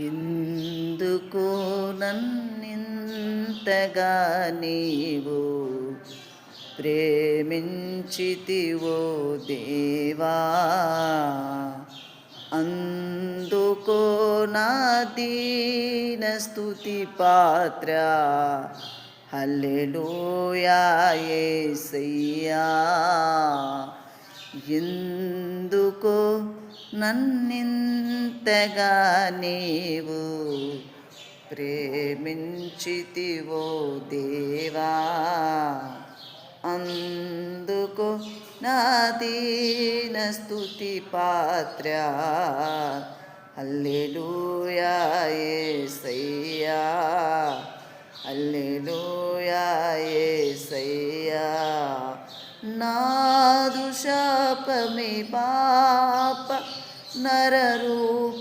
ఎందుకు నన్నింతగా నీవు ప్రేమించితివో దేవా, అందుకో నా దీన స్తుతి పాత్ర. హల్లెలూయా యేసయ్యా. ఎందుకో నన్నింతగా నీవు ప్రేమించితివో దేవా, అందుకో నా దీన స్తుతి పాత్ర. హల్లెలూయా యేసయ్యా, హల్లెలూయా యేసయ్యా. నాదు శాపమే పాప నరరూప